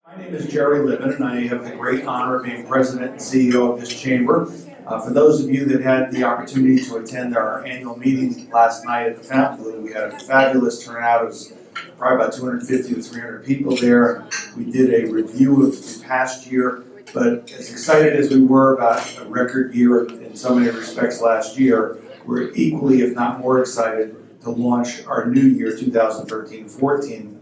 My name is Jerry Libin, and I have the great honor of being president and CEO of this chamber. For those of you that had the opportunity to attend our annual meeting last night at the Fountain, we had a fabulous turnout. It was probably about 250 to 300 people there. We did a review of the past year, but as excited as we were about a record year in so many respects last year, we're equally, if not more excited, to launch our new year, 2013-14.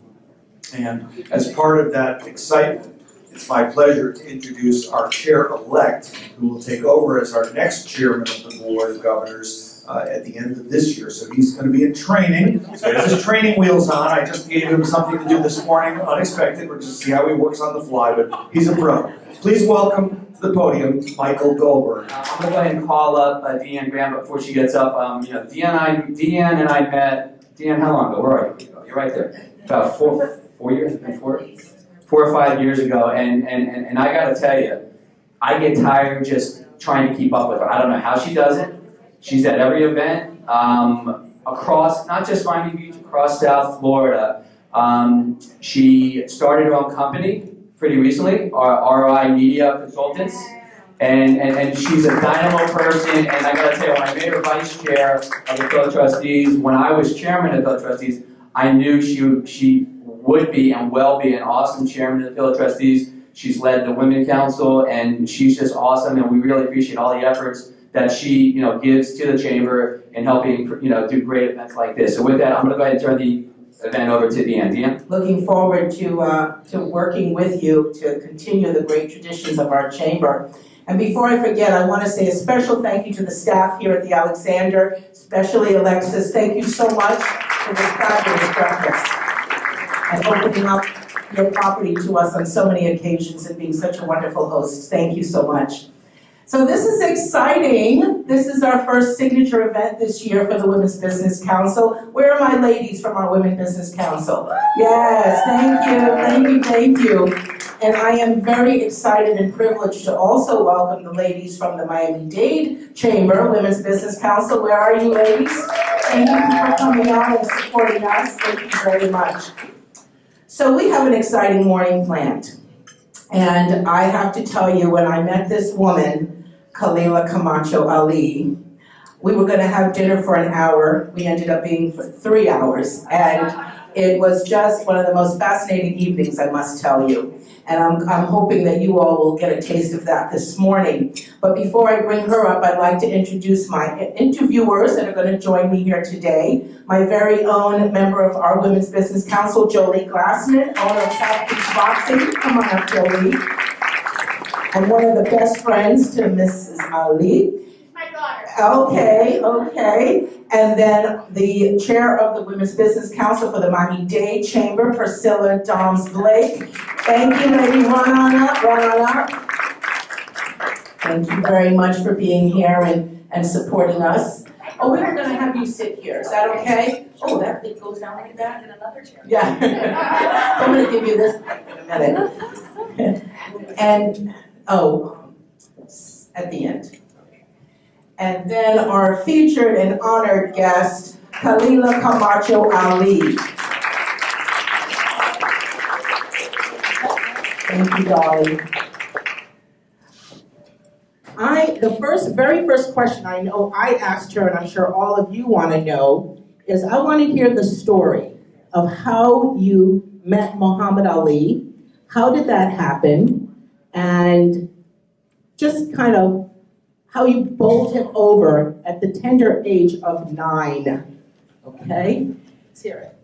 And as part of that excitement, it's my pleasure to introduce our chair-elect, who will take over as our next chairman of the Board of Governors at the end of this year. So he's going to be in training. So he has his training wheels on. I just gave him something to do this morning, unexpected. We're just see how he works on the fly, but he's a pro. Please welcome to the podium, Michael Goldberg. I'm going to go ahead and call up DeAnne Graham before she gets up. DeAnne and I met, DeAnne, how long ago? Where are you? You're right there. About 4 years, 4 or 5 years ago, and I gotta tell you, I get tired just trying to keep up with her. I don't know how she does it. She's at every event across, not just Miami Beach, across South Florida. She started her own company pretty recently, ROI Media Consultants, and she's a dynamo person. And I gotta tell you, when I made her vice chair of the Philadelphia Trustees, when I was chairman of the Philadelphia Trustees, I knew she would be and will be an awesome chairman of the Philadelphia Trustees. She's led the Women's Council, and she's just awesome, and we really appreciate all the efforts that she, gives to the chamber in helping, do great events like this. So with that, I'm going to go ahead and turn the event over to DeAnne. DeAnne? Looking forward to working with you to continue the great traditions of our chamber. And before I forget, I want to say a special thank you to the staff here at the Alexander, especially Alexis. Thank you so much for this fabulous breakfast and opening up your property to us on so many occasions and being such a wonderful host. Thank you so much. So this is exciting. This is our first signature event this year for the Women's Business Council. Where are my ladies from our Women's Business Council? Yes, thank you. And I am very excited and privileged to also welcome the ladies from the Miami-Dade Chamber Women's Business Council. Where are you, ladies? Thank you for coming out and supporting us. Thank you very much. So we have an exciting morning planned. And I have to tell you, when I met this woman, Khalilah Camacho Ali, we were going to have dinner for an hour. We ended up being for 3 hours. And it was just one of the most fascinating evenings, I must tell you. And I'm hoping that you all will get a taste of that this morning. But before I bring her up, I'd like to introduce my interviewers that are going to join me here today. My very own member of our Women's Business Council, Jolie Glassman, owner of South Beach Boxing. Come on up, Jolie. And one of the best friends to Mrs. Ali. My daughter. Okay. And then the chair of the Women's Business Council for the Miami-Dade Chamber, Priscilla Blake. Thank you, lady. Run on up. Thank you very much for being here and supporting us. Oh, we were going to have you sit here. Is that okay? Oh, that thing goes down like that? In another chair. Yeah. I'm going to give you this in a minute. And, at the end. And then our featured and honored guest, Khalilah Camacho Ali. Thank you, darling. The very first question I know I asked her, and I'm sure all of you want to know, is I want to hear the story of how you met Muhammad Ali. How did that happen? And just kind of how you bowled him over at the tender age of 9. Okay? Let's hear it.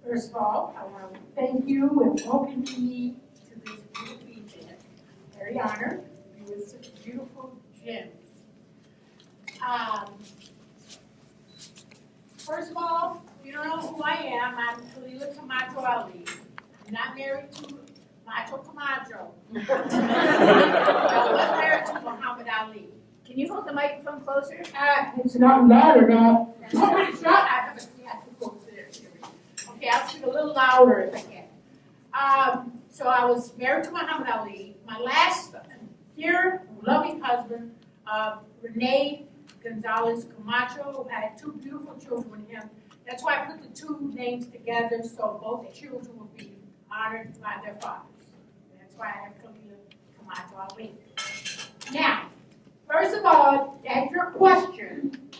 First of all, I want to thank you and welcome me to this beautiful event. Very honored. You were such beautiful gems. First of all, you don't know who I am. I'm Khalilah Camacho Ali. I'm not married to Macho Camacho. I was married to Muhammad Ali. Can you hold the microphone closer? It's not loud enough. It's not. I have to go there. Okay, I'll speak a little louder if I can. So I was married to Muhammad Ali. My last dear, loving husband, Renee Gonzalez Camacho, who had 2 beautiful children with him. That's why I put the 2 names together so both children would be honored by their fathers. why I have Khalilah Camacho Ali. Now, first of all, that's your question.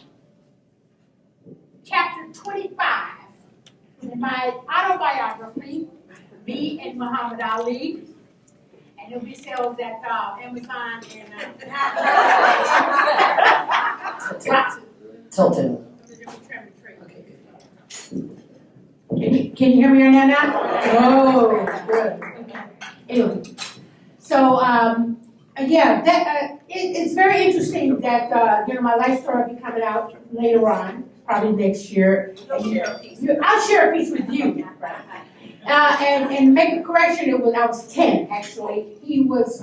Chapter 25 in my autobiography, Me and Muhammad Ali, and it'll be sold at Amazon and Tilton. Okay, good. Can you hear me on that now? Oh, good. Okay. Anyway, so yeah, that it's very interesting that my life story will be coming out later on, probably next year. I'll share a piece with you. And make a correction. I was 10 actually. He was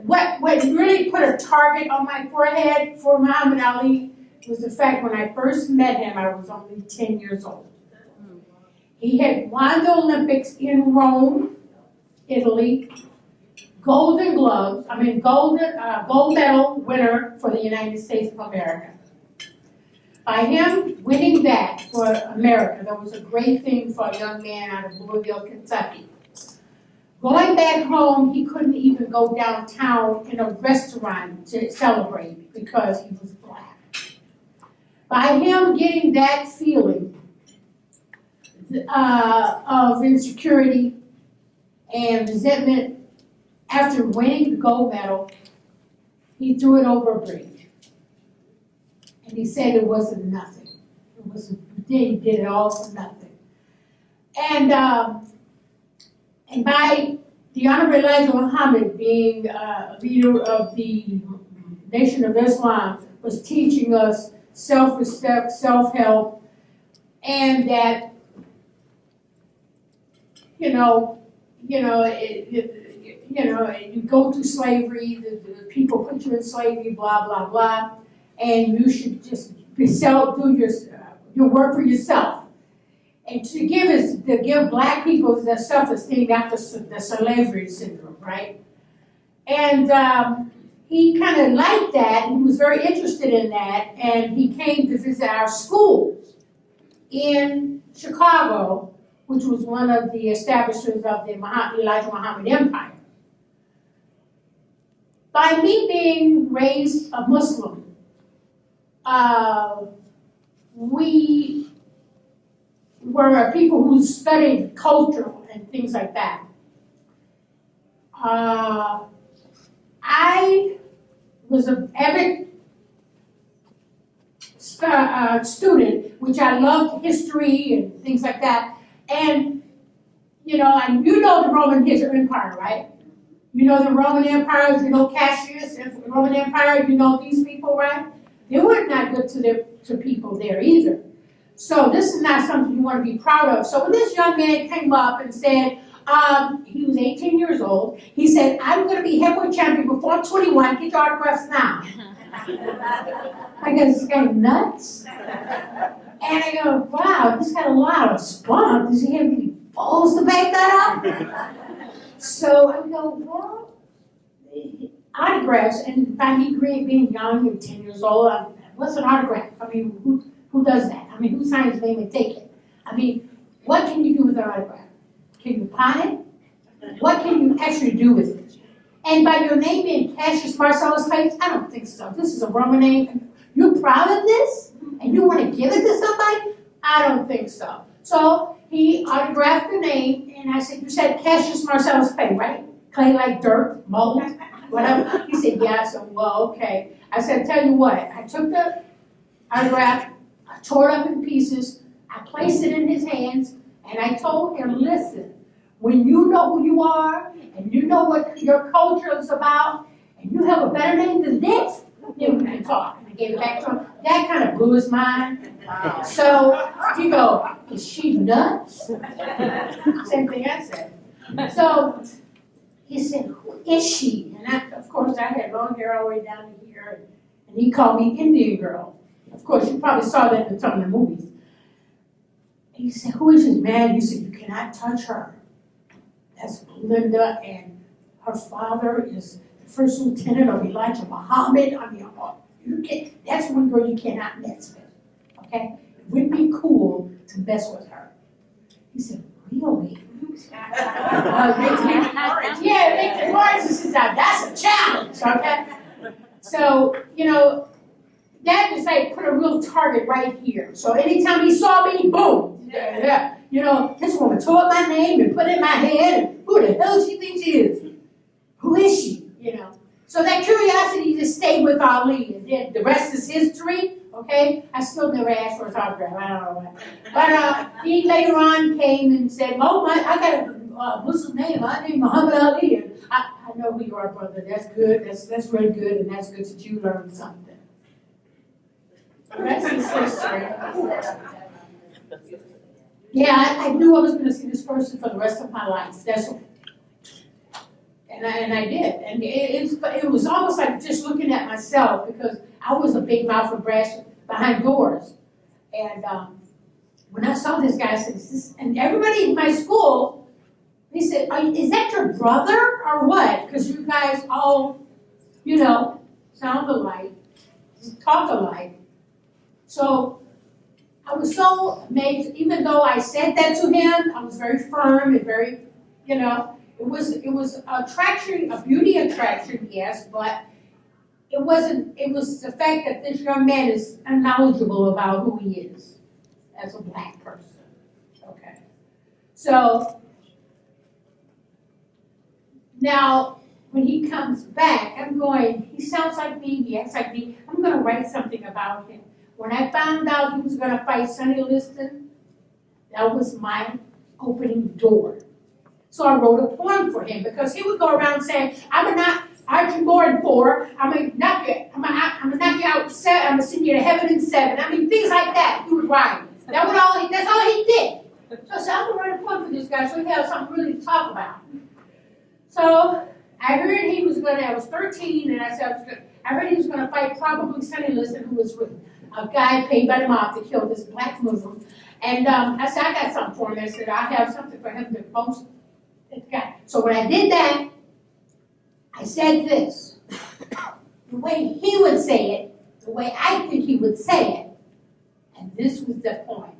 what really put a target on my forehead for Muhammad Ali was the fact when I first met him, I was only 10 years old. He had won the Olympics in Rome, Italy, gold medal winner for the United States of America. By him winning that for America, that was a great thing for a young man out of Louisville, Kentucky. Going back home, he couldn't even go downtown in a restaurant to celebrate because he was black. By him getting that feeling of insecurity and resentment after winning the gold medal, he threw it over a bridge. And he said it wasn't nothing. He did it all for nothing. And by the Honorable Elijah Muhammad being a leader of the Nation of Islam was teaching us self-respect, self-help, and that, you go through slavery, the people put you in slavery, blah, blah, blah, and you should just do your work for yourself. And to give black people their self-esteem after the slavery syndrome, right? And he kind of liked that, and he was very interested in that, and he came to visit our schools in Chicago, which was one of the establishers of the Elijah Muhammad Empire. By me being raised a Muslim, we were people who studied culture and things like that. I was an avid student, which I loved history and things like that. And, the Roman Empire, right? You know the Roman Empire, Cassius, and the Roman Empire, these people, right? They were not good to people there either. So this is not something you want to be proud of. So when this young man came up and said, he was 18 years old, he said, I'm going to be heavyweight champion before I'm 21, get your autographs now. I go, this guy nuts? And I go, wow, he's got a lot of spunk. Does he have any balls to back that up? So I go, well, autographs, and by me being young and 10 years old, what's an autograph? I mean, who does that? I mean, who signs his name and take it? I mean, what can you do with an autograph? Can you pawn it? What can you actually do with it? And by your name being Cassius Marcellus Clay, I don't think so. This is a Roman name. You're proud of this? And you want to give it to somebody? I don't think so. So he autographed the name, and I said, you said Cassius Marcellus Clay, right? Clay like dirt, mold, whatever. He said, yeah. I said, well, okay. I said, tell you what, I took the autograph, I tore it up in pieces, I placed it in his hands, and I told him, listen, when you know who you are, and you know what your culture is about, and you have a better name than this, then we can talk. And I gave it back to him. That kind of blew his mind. Wow. So he go, is she nuts? Same thing I said. So he said, who is she? And of course, I had long hair all the way down to here, and he called me Indian girl. Of course, you probably saw that in some of the movies. And he said, who is this man? He said, you cannot touch her. That's Linda, and her father is the first lieutenant of Elijah Muhammad. I mean, that's one girl you cannot mess with, okay? It wouldn't be cool to mess with her. He said, really? Yeah, Victor Morris is out. That's a challenge, okay? So, you know, that is like put a real target right here. So anytime he saw me, boom. Yeah. You know, this woman tore up my name and put it in my head. And who the hell she thinks she is? Who is she? You know. So that curiosity just stayed with Ali, and then the rest is history. Okay, I still never asked for his autograph. I don't know why. But he later on came and said, "Oh my, I got a Muslim name. My name Muhammad Ali." And I know who you are, brother. That's good. That's really good, and that's good that you learned something. The rest is history. Yeah, I knew I was going to see this person for the rest of my life. That's okay. And I did. And it was almost like just looking at myself, because I was a big mouth of brass behind doors. And when I saw this guy, I said, and everybody in my school, he said, is that your brother or what? Because you guys all, you know, sound alike, talk alike. So I was so amazed, even though I said that to him, I was very firm and very, you know, it was attraction, a beauty attraction, yes, but it was the fact that this young man is knowledgeable about who he is as a black person. Okay. So now when he comes back, I'm going, he sounds like me, he acts like me, I'm gonna write something about him. When I found out he was gonna fight Sonny Liston, that was my opening door. So I wrote a poem for him, because he would go around saying, I'm gonna knock Archie Moore in 4, I'm gonna knock you out 7, I'm gonna send you to heaven in 7. I mean, things like that, he would write. That's all he did. So I said, I'm gonna write a poem for this guy so he has something really to talk about. So I heard he was gonna, I was 13, and I said, I heard he was gonna fight probably Sonny Liston, who was with a guy paid by the mob to kill this black Muslim. And I said, I got something for him. I said, I have something for him to post. So when I did that, I said this. The way he would say it, the way I think he would say it, and this was the point.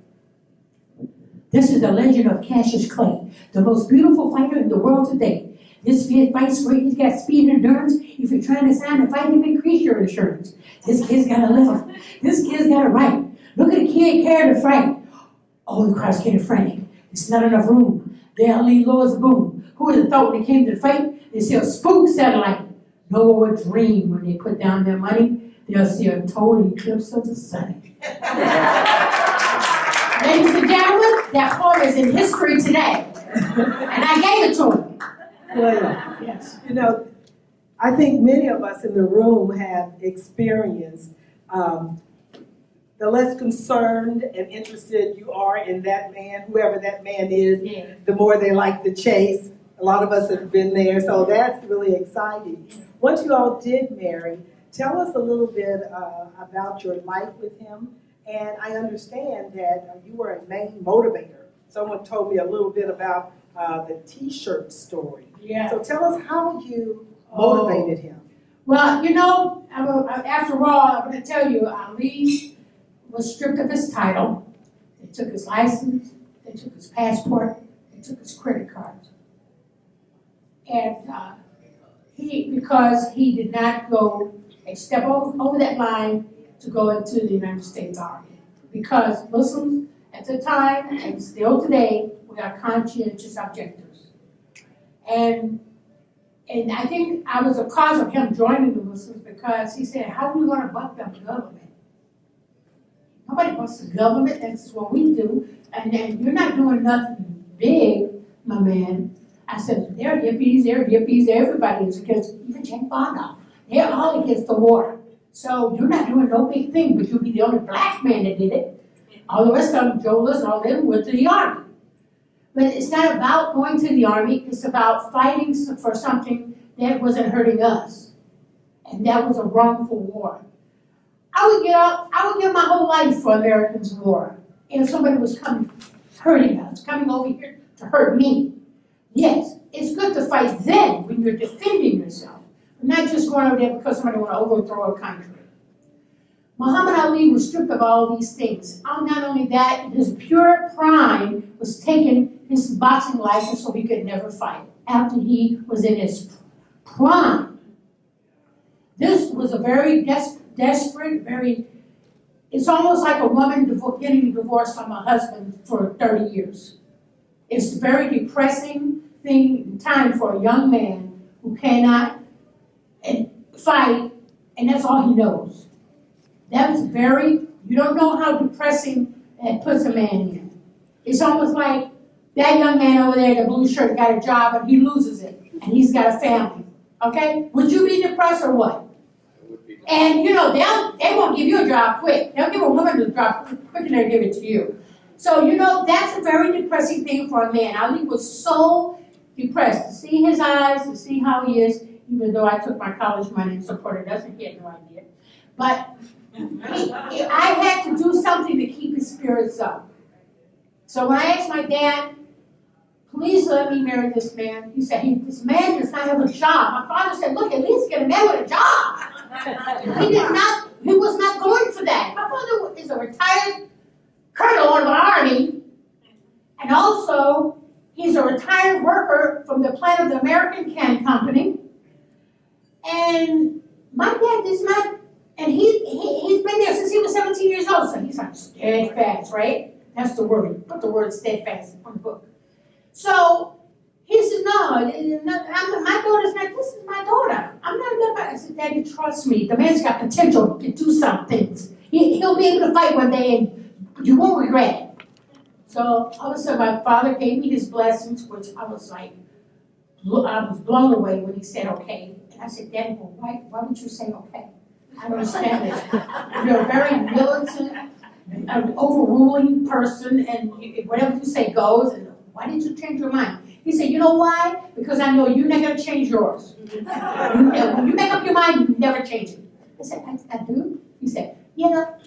This is the legend of Cassius Clay, the most beautiful fighter in the world today. This fight's great. He's got speed and endurance. If you're trying to sign a fight, you increase your insurance. This kid's got a live. This kid's got a right. Look at the kid carrying the fight. Oh, the crowd's getting frantic. There's not enough room. There Ali lowers the boom. Who would have thought when it came to the fight, they see a spook satellite. No one would dream when they put down their money, they'll see a total eclipse of the sun. Ladies and gentlemen, that poem is in history today. And I gave it to him. Well, Yes. you know, I think many of us in the room have experienced the less concerned and interested you are in that man, whoever that man is, Yeah. the more they like the chase. A lot of us have been there, so that's really exciting. Once you all did marry, tell us a little bit about your life with him. And I understand that you were a main motivator. Someone told me a little bit about the T-shirt story. Yeah. So tell us how you motivated him. Well, you know, after all, I'm going to tell you, Ali was stripped of his title. They took his license, they took his passport, they took his credit cards. And because he did not go step over that line to go into the United States Army. Because Muslims at the time, and still today, we are conscientious objectors. And I think I was a cause of him joining the Muslims, because he said, how are we going to buck the government? Nobody bucks the government, that's what we do. And you're not doing nothing big, my man. I said, they're hippies, everybody is against, even Jane Fonda. They're all against the war. So you're not doing no big thing, but you'll be the only black man that did it. All the rest of them, Jolie and all them, went to the army. But it's not about going to the army, it's about fighting for something that wasn't hurting us. And that was a wrongful war. I would give my whole life for Americans' war. If somebody was hurting us, coming over here to hurt me. Yes, it's good to fight then when you're defending yourself. Not just going over there because somebody want to overthrow a country. Muhammad Ali was stripped of all these things. Not only that, his pure prime was taken, his boxing license so he could never fight after he was in his prime. This was a very desperate, it's almost like a woman getting divorced from her husband for 30 years. It's a very depressing time for a young man who cannot fight, and that's all he knows. You don't know how depressing it puts a man in. It's almost like that young man over there in the blue shirt got a job and he loses it, and he's got a family, okay? Would you be depressed or what? And they won't give you a job quick. They'll give a woman a job quick and they'll give it to you. So, that's a very depressing thing for a man. Ali was so depressed to see his eyes, to see how he is, even though I took my college money and supported us, and he had no idea. But I had to do something to keep his spirits up. So when I asked my dad, please let me marry this man, he said, this man does not have a job. My father said, look, at least get a man with a job. He was not going for that. My father is a retired colonel in the army, and also he's a retired worker from the plant of the American Can Company. And my dad is not, and he's been there since he was 17 years old, so he's like steadfast, right? That's the word. Put the word steadfast on the book. So he said, no, my daughter's not, this is my daughter. I'm not going to, I said, Daddy, trust me. The man's got potential to do some things. He'll be able to fight one day and you won't regret it. So all of a sudden my father gave me his blessings, which I was blown away when he said okay. And I said, Daddy, well, why would you say okay? I don't understand it. You're a very militant, overruling person, and whatever you say goes, and why did you change your mind? He said, you know why? Because I know you're not going to change yours. When you make up your mind, you never change it. I said, I do? He said, yeah.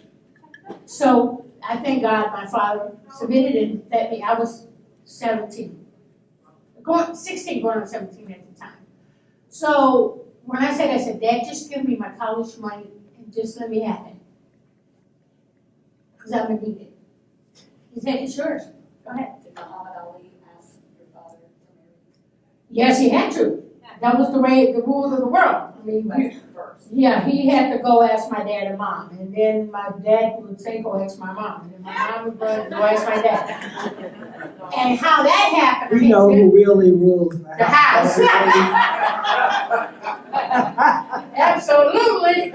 So I thank God my father submitted and let me. I was 16, going on 17 at the time. So when I said, Dad, just give me my college money and just let me have it. Because I'm going to need it. He said, it's yours. Go ahead. Did Muhammad Ali ask your father to marry you? Yes, he had to. That was the rules of the world. I mean, yeah, he had to go ask my dad and mom. And then my dad would say, go ask my mom. And then my mom would go ask my dad. And how that happened. We know who really rules the house. Absolutely.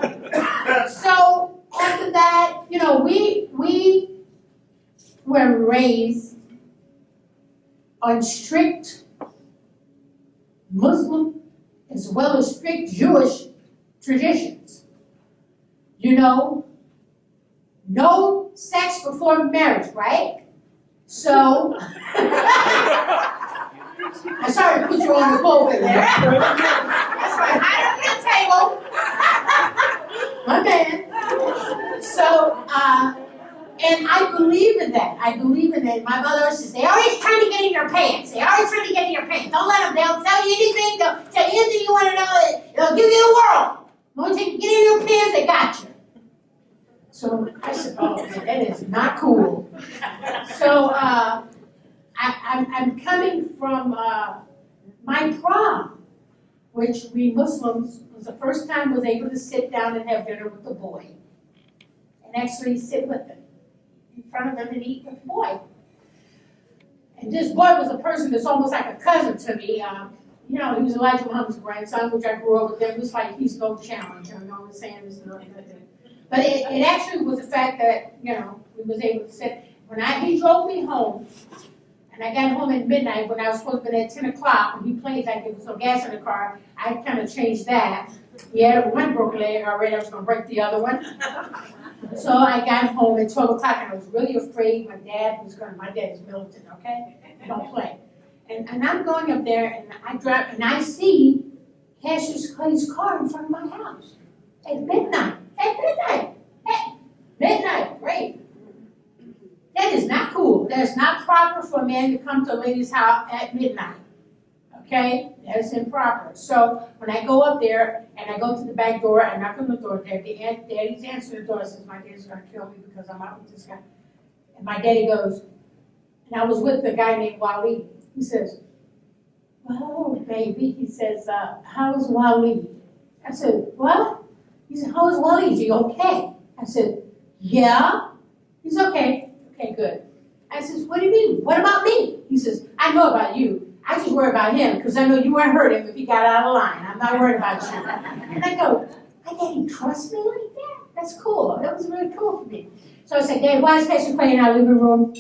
So after that, we were raised on strict Muslim as well as strict Jewish traditions. No sex before marriage, right? So, I'm sorry to put you on the pulpit there. That's right, high up the table. My bad. So, and I believe in that. My mother says, they're always trying to get in your pants. Don't let them. They'll tell you anything. They'll tell you anything you want to know. They'll give you the world. Once they get in your pants, they got you. So I said, oh, man, that is not cool. So I'm coming from my prom, which we Muslims, was the first time was able to sit down and have dinner with the boy. And actually sit with him, in front of him and eat with the boy. And this boy was a person that's almost like a cousin to me. He was Elijah Muhammad's grandson, which I grew up with him. It was like he's no challenge, I'm not saying this. But it actually was the fact that, we was able to sit. He drove me home, and I got home at midnight when I was supposed to be at 10 o'clock. When he played, I gave him some gas in the car. I kind of changed that. He had one broken leg already. I was going to break the other one. So I got home at 12 o'clock, and I was really afraid my dad is militant, okay? Don't play. And I'm going up there, and I drive, and I see Cassius Clay's car in front of my house at midnight. Midnight, right? That is not cool. That is not proper for a man to come to a lady's house at midnight. Okay? That is improper. So when I go up there and I go to the back door, I knock on the door there. Daddy's answering the door, says, my daddy's going to kill me because I'm out with this guy. And my daddy goes, And I was with the guy named Wally. He says, "Well, baby," he says, "how's Wally?" I said, "What?" He said, "How is Wally? Is he okay?" I said, "Yeah." He's okay. Okay, good. I says, "What do you mean? What about me?" He says, "I know about you. I just worry about him because I know you won't hurt him if he got out of line. I'm not worried about you." And I go, "My daddy trusts me like that? That's cool. That was really cool for me." So I said, "Dad, why is Pastor Clay in our living room?"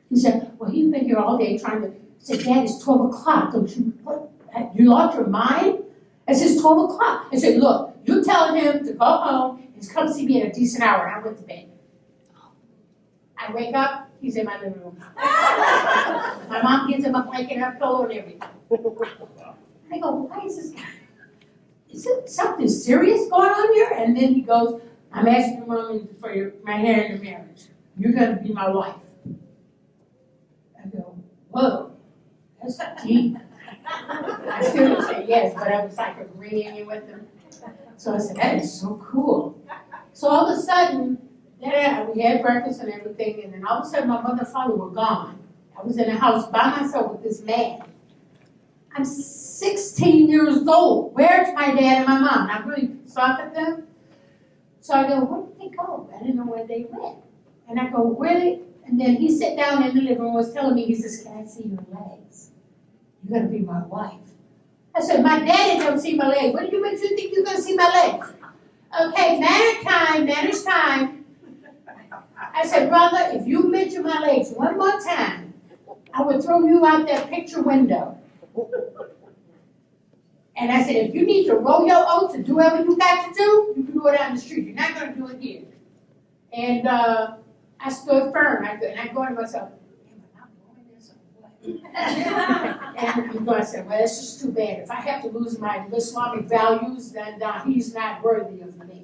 He said, "Well, he's been here all day trying to." I said, "Dad, it's 12 o'clock. Don't you, what? You lost your mind?" I said, "It's 12 o'clock. I said, "Look, you telling him to go home and come see me at a decent hour." And I went to bed. I wake up, he's in my living room. My mom gives him a blanket and a pillow and everything. I go, "Why is this guy? Is it something serious going on here?" And then he goes, "I'm asking Mommy for my hand in marriage. You're going to be my wife." I go, "Whoa, that's deep." I still didn't say yes, but I was like agreeing with him. So I said, "That is so cool." So all of a sudden, we had breakfast and everything, and then all of a sudden my mother and father were gone. I was in the house by myself with this man. I'm 16 years old. Where's my dad and my mom? I really thought at them. So I go, "Where did they go?" I didn't know where they went. And I go, "Really?" And then he sat down in the living room, was telling me, he says, "Can I see your legs? You're going to be my wife." I said, "My daddy don't see my legs. What do you make you think you're going to see my legs?" "Okay, manners time. I said, "Brother, if you mention my legs one more time, I would throw you out that picture window." And I said, "If you need to roll your oats and do whatever you got to do, you can do it out in the street. You're not going to do it here." And I stood firm. And I go to myself, "Am I not doing this or what?" And I'm going to say, "Well, it's just too bad. If I have to lose my Islamic values, then he's not worthy of me."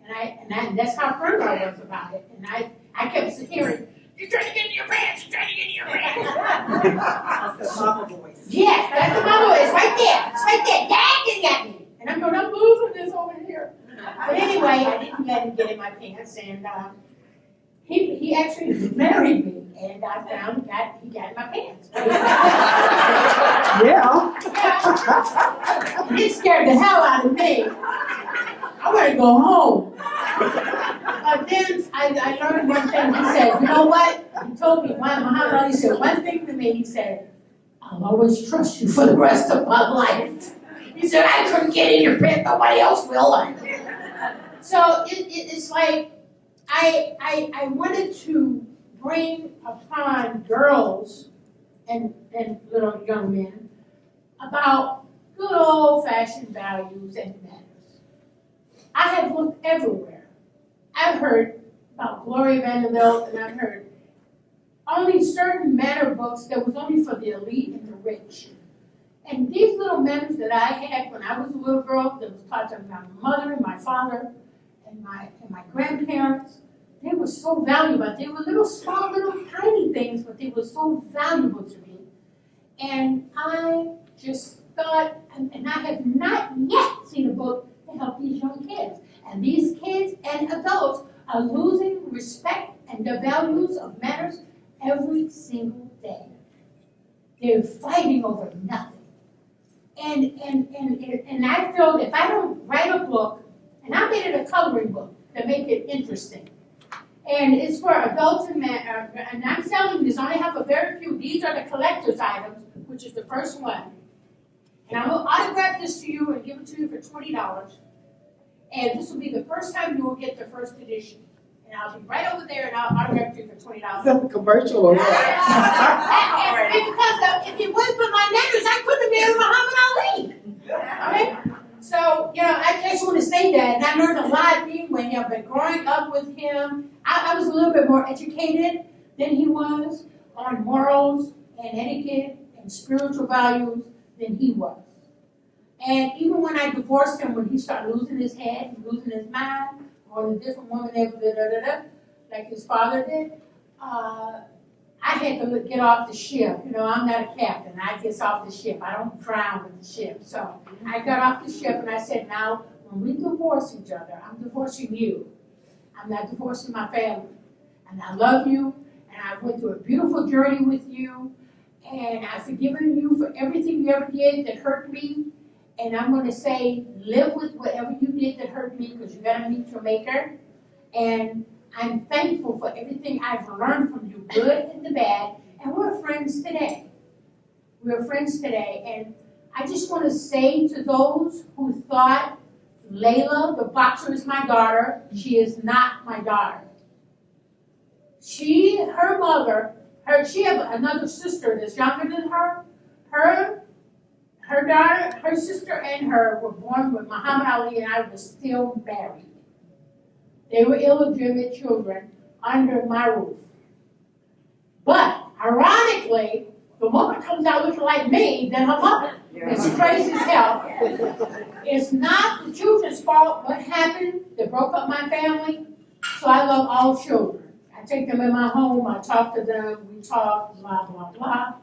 And that's how firm I was about it. And I kept hearing, "You're trying to get in your pants. You're trying to get in your pants." That's the mama voice. Yes, that's the mama voice right there. It's right there. Dad didn't get me. And I'm going, "I'm losing this over here." But anyway, I didn't let him get in my pants. And he actually married me. And I found he got in my pants. Yeah. It scared the hell out of me. I want to go home. But then I learned one thing. He said, "You know what?" He told me, Muhammad Ali said one thing to me. He said, "I'll always trust you for the rest of my life." He said, "I couldn't get in your pants. Nobody else will." So it's like I wanted to bring upon girls and little young men about good old-fashioned values and manners. I have looked everywhere. I've heard about Gloria Vanderbilt, and I've heard only certain manner books that was only for the elite and the rich. And these little manners that I had when I was a little girl, that was taught to my mother and my father and my grandparents, they were so valuable. They were little small, little tiny things, but they were so valuable to me. And I just thought, and I have not yet seen a book to help these young kids. And these kids and adults are losing respect and the values of manners every single day. They're fighting over nothing. And I feel if I don't write a book, and I made it a coloring book to make it interesting. And it's for adults and men, and I'm selling this. I only have a very few. These are the collector's items, which is the first one. And I will autograph this to you and give it to you for $20. And this will be the first time you will get the first edition. And I'll be right over there and I'll autograph you for $20. Is that a commercial or what? And because if it wasn't for my manners, I couldn't have married Muhammad Ali. Okay? So, I just want to say that. And I learned a lot being with him, but growing up with him, I was a little bit more educated than he was on morals and etiquette and spiritual values than he was. And even when I divorced him, when he started losing his head and losing his mind, or the different woman like his father did, I had to get off the ship. I'm not a captain. I get off the ship. I don't drown with the ship. So I got off the ship and I said, now, when we divorce each other, I'm divorcing you. I'm not divorcing my family. And I love you, and I went through a beautiful journey with you, and I've forgiven you for everything you ever did that hurt me. And I'm gonna say, live with whatever you did that hurt me, because you gotta meet your maker. And I'm thankful for everything I've learned from you, good and the bad, and we're friends today. We're friends today, and I just wanna say to those who thought Layla, the boxer, is my daughter, she is not my daughter. Her mother, she has another sister that's younger than her. Her daughter, her sister, and her were born with Muhammad Ali, and I was still married. They were illegitimate children under my roof. But ironically, the woman comes out looking like me than her mother. It's crazy as hell. It's not the children's fault what happened that broke up my family. So I love all children. I take them in my home, I talk to them, we talk, blah, blah, blah.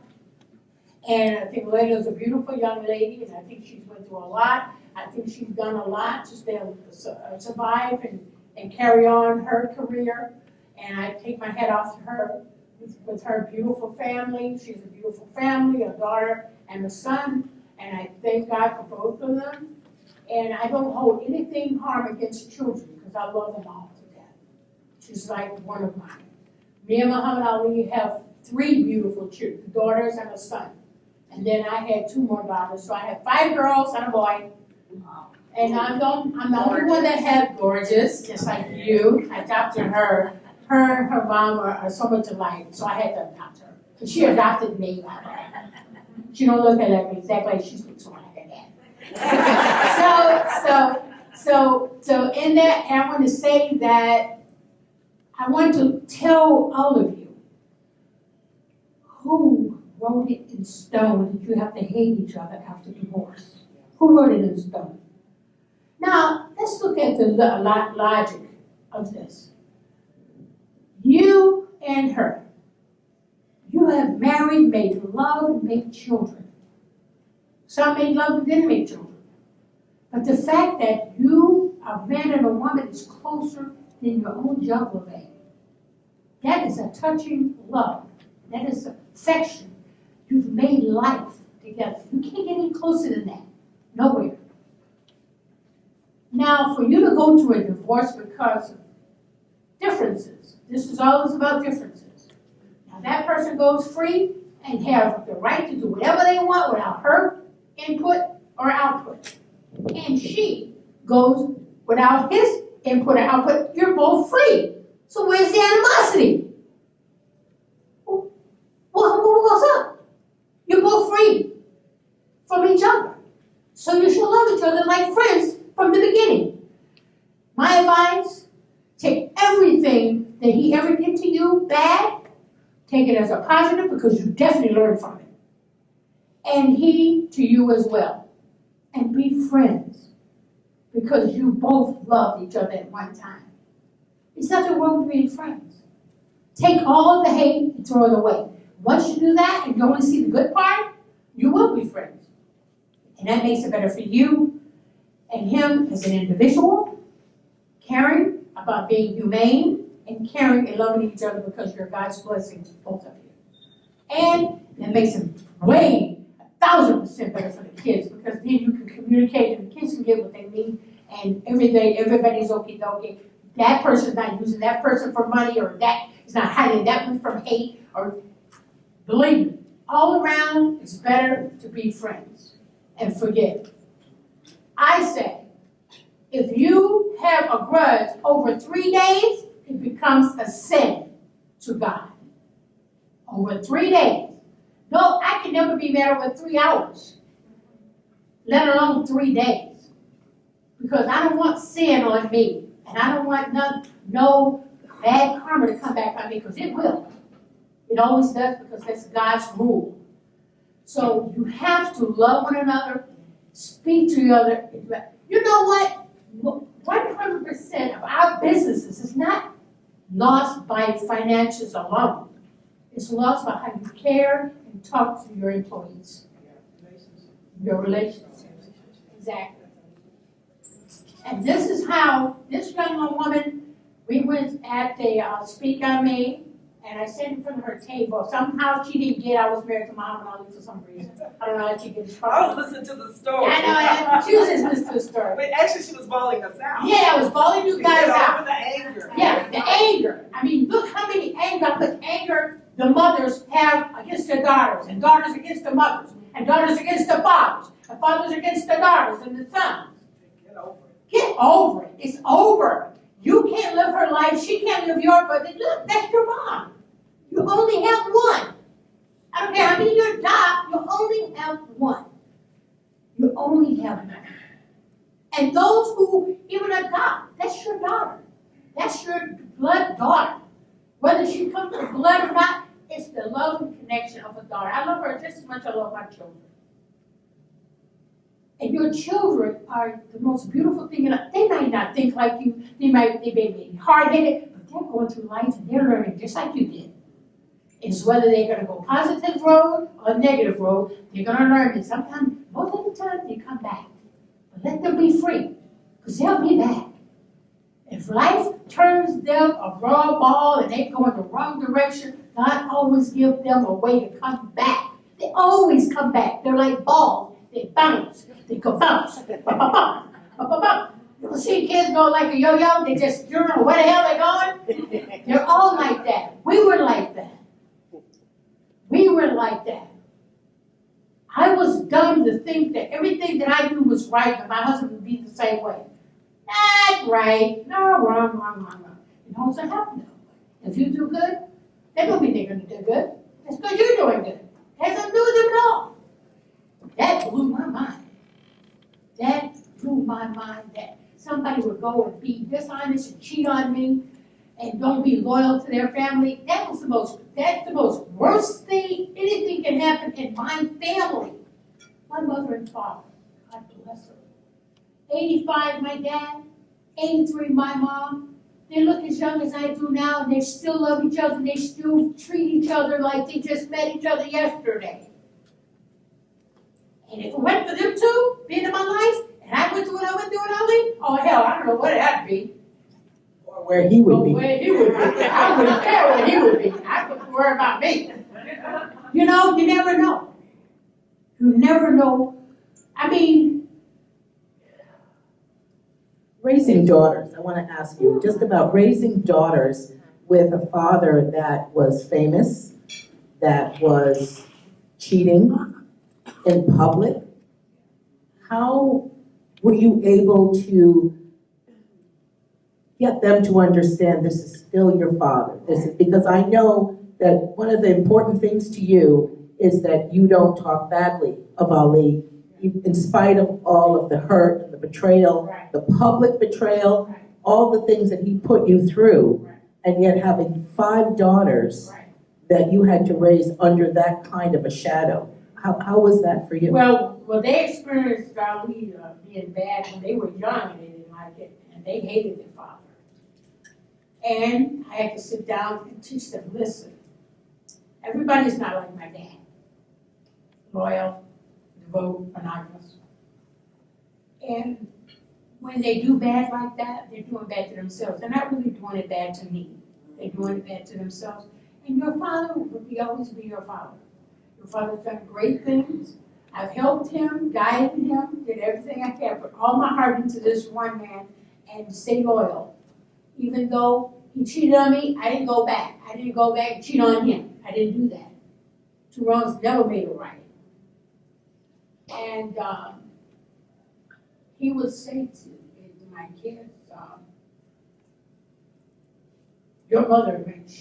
And I think Layla's a beautiful young lady, and I think she's went through a lot. I think she's done a lot to survive and carry on her career. And I take my hat off to her with her beautiful family. She's a beautiful family, a daughter and a son. And I thank God for both of them. And I don't hold anything harm against children because I love them all to death. She's like one of mine. Me and Muhammad Ali have 3 beautiful children, daughters and a son. And then I had 2 more daughters. So I have 5 girls and a boy. And I'm the only one that had gorgeous, just like you. I adopted her. Her and her mom are so much alike, so I had to adopt her. Because she adopted me. She don't look like me exactly like she looks like her dad. So in that, I want to say that I want to tell all of you who wrote it in stone that you have to hate each other after divorce. Who wrote it in stone? Now, let's look at the logic of this. You and her, you have married, made love, and made children. Some made love and didn't make children. But the fact that you, a man and a woman, is closer than your own jugular vein, that is a touching love. That is affection. You've made life together. You can't get any closer than that. Nowhere. Now, for you to go through a divorce because of differences, this is always about differences. Now, that person goes free and have the right to do whatever they want without her input or output. And she goes without his input or output. You're both free. So where's the animosity? What's up? You're both free from each other. So you should love each other like friends from the beginning. My advice, take everything that he ever did to you bad, take it as a positive because you definitely learned from it. And he to you as well. And be friends because you both loved each other at one time. It's nothing wrong with being friends. Take all of the hate and throw it away. Once you do that and you only see the good part, you will be friends. And that makes it better for you and him as an individual, caring about being humane and caring and loving each other because you're God's blessing, both of you. And that makes it way 1,000% better for the kids because then you can communicate and the kids can get what they need and every day everybody's okie-dokie. That person's not using that person for money or that is not hiding that one from hate or believe me, all around it's better to be friends and forgive. I say, if you have a grudge over 3 days, it becomes a sin to God. Over 3 days. No, I can never be mad over 3 hours, let alone 3 days. Because I don't want sin on me. And I don't want no bad karma to come back on me, because it will. It always does, because that's God's rule. So you have to love one another, speak to each other. You know what? 100% of our businesses is not lost by finances alone. It's lost by how you care and talk to your employees. Your relationships. Exactly. And this is how this young woman, we went at the Speak on Me, and I sat in front of her table. Somehow she didn't get I was married to Muhammad Ali for some reason. I don't know how she get it I was from. listening to the story. I know, she was just listening to the story. But actually, she was bawling us out. Yeah, I was bawling you guys out. Over the anger. Yeah, the anger. I mean, look how many anger the mothers have against their daughters, and daughters against the mothers, and daughters against the fathers, and fathers against the daughters and the sons. Get over it. Get over it. It's over. You can't live her life. She can't live yours. But look, that's your mom. You only have one. I don't care how many you adopt. You only have one. You only have one. And those who even adopt, that's your daughter. That's your blood daughter. Whether she comes from blood or not, it's the love and connection of a daughter. I love her just as much as I love my children. And your children are the most beautiful thing. They might not think like you. They may be hard-headed, but they're going through life and they're learning just like you did. It's whether they're going to go positive road or negative road, they're going to learn. And sometimes, most of the time, they come back. But let them be free, because they'll be back. If life turns them a raw ball and they go in the wrong direction, God always gives them a way to come back. They always come back. They're like balls. They bounce. They go bounce. You see kids go like a yo-yo. They just, you don't know where the hell they're going. They're all like that. We were like that. We were like that. I was dumb to think that everything that I knew was right, and my husband would be the same way. That's right. No, wrong. It doesn't happen that way. If you do good, that don't mean they're going to do good. That's because you're doing good. It has nothing to do with them at all. That blew my mind. That blew my mind that somebody would go and be dishonest and cheat on me and don't be loyal to their family. That's the most worst thing, anything can happen in my family. My mother and father, God bless her. 85, my dad, 83, my mom. They look as young as I do now, and they still love each other, and they still treat each other like they just met each other yesterday. And if it went for them two being in my life, and I went through what I went through with Ali, oh hell, I don't know what that'd be. Or where he would be. Where he would be. I wouldn't care where he would be. I wouldn't worry about me. You know, you never know. You never know. I mean, Raising daughters, I want to ask you just about raising daughters with a father that was famous, that was cheating in public. How were you able to get them to understand this is still your father? This is, because I know that one of the important things to you is that you don't talk badly of Ali, in spite of all of the hurt and the betrayal, right. The public betrayal, Right. all the things that he put you through, Right. and yet having 5 daughters right. that you had to raise under that kind of a shadow. How was that for you? Well, they experienced Ali being bad when they were young and they didn't like it, and they hated their father. And I had to sit down and teach them, listen, everybody's not like my dad. Loyal, devout, monogamous. And when they do bad like that, they're doing bad to themselves. They're not really doing it bad to me. They're doing it bad to themselves. And your father will always be your father. Your father's done great things. I've helped him, guided him, did everything I can, put all my heart into this one man and stay loyal. Even though he cheated on me, I didn't go back. I didn't go back and cheat on him. I didn't do that. 2 wrongs never made a right. And he would say to my kids, your mother meant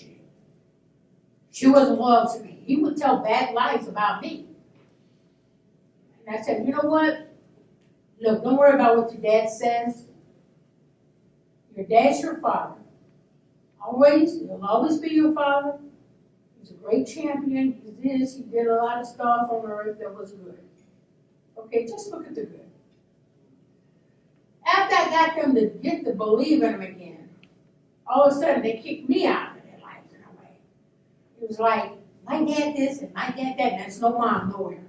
she wasn't loyal to me. He would tell bad lies about me. And I said, you know what? Look, don't worry about what your dad says. Your dad's your father. He'll always be your father. He's a great champion. He did a lot of stuff on earth that was good. Okay, just look at the good. After I got them to get to believe in him again, all of a sudden they kicked me out of their lives in a way. It was like, my dad this and my dad that, and there's no mom nowhere.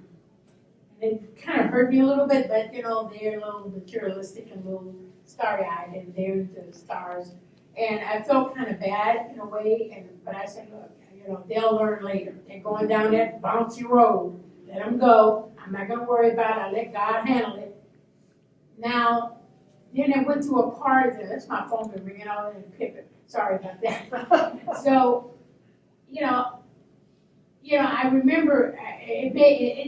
And it kind of hurt me a little bit, but they're a little materialistic and a little starry-eyed, and they're into the stars. And I felt kind of bad in a way, but I said, look, You know, they'll learn later. They're going down that bouncy road. Let them go. I'm not gonna worry about it. I let God handle it. Now, then they went to a party. That's my phone been ringing all in the pivot. Sorry about that. So, you know, I remember it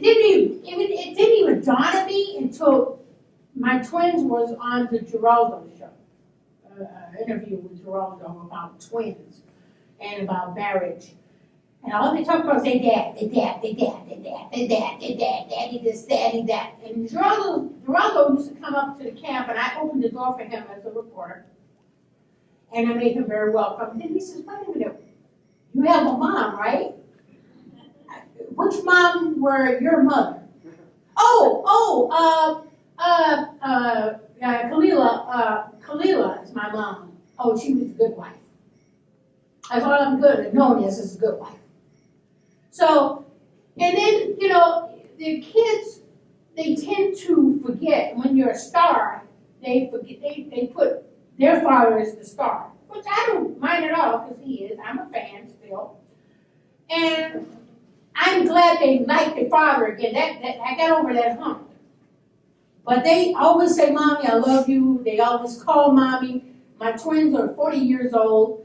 didn't even dawn on me until my twins was on the Geraldo show. Interview with Geraldo about twins and about marriage. And all they talk about is their dad, daddy this, daddy that. And Geraldo used to come up to the camp, and I opened the door for him as a reporter. And I made him very welcome. And then he says, wait a minute, you have a mom, right? Which mom were your mother? Khalilah is my mom. Oh, she was a good wife. That's all I'm good at knowing is a good wife. So, and then, you know, the kids, they tend to forget when you're a star, they put their father as the star, which I don't mind at all because he is. I'm a fan still. And I'm glad they like their father again. That I got over that hump. But they always say, Mommy, I love you. They always call Mommy. My twins are 40 years old.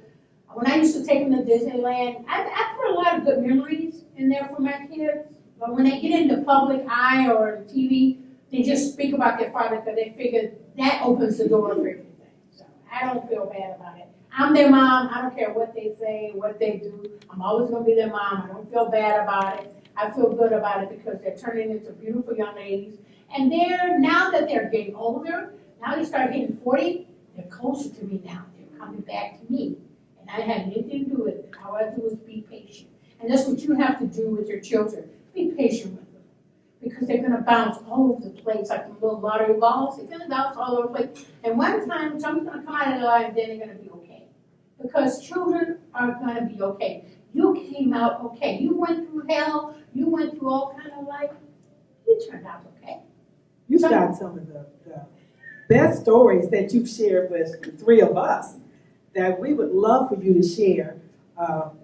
When I used to take them to Disneyland, I put a lot of good memories in there for my kids. But when they get into public eye or TV, they just speak about their father because they figure that opens the door for everything. So I don't feel bad about it. I'm their mom. I don't care what they say, what they do. I'm always going to be their mom. I don't feel bad about it. I feel good about it because they're turning into beautiful young ladies. And now that they're getting older, now they start hitting 40, they're closer to me now. They're coming back to me. And I had anything to do with it. All I do is be patient. And that's what you have to do with your children. Be patient with them. Because they're going to bounce all over the place like the little lottery balls. They're going to bounce all over the place. And one time, something's going to come out of their life and then they're going to be okay. Because children are going to be okay. You came out okay. You went through hell. You went through all kind of life. You turned out okay. You've got some of the best stories that you've shared with the three of us that we would love for you to share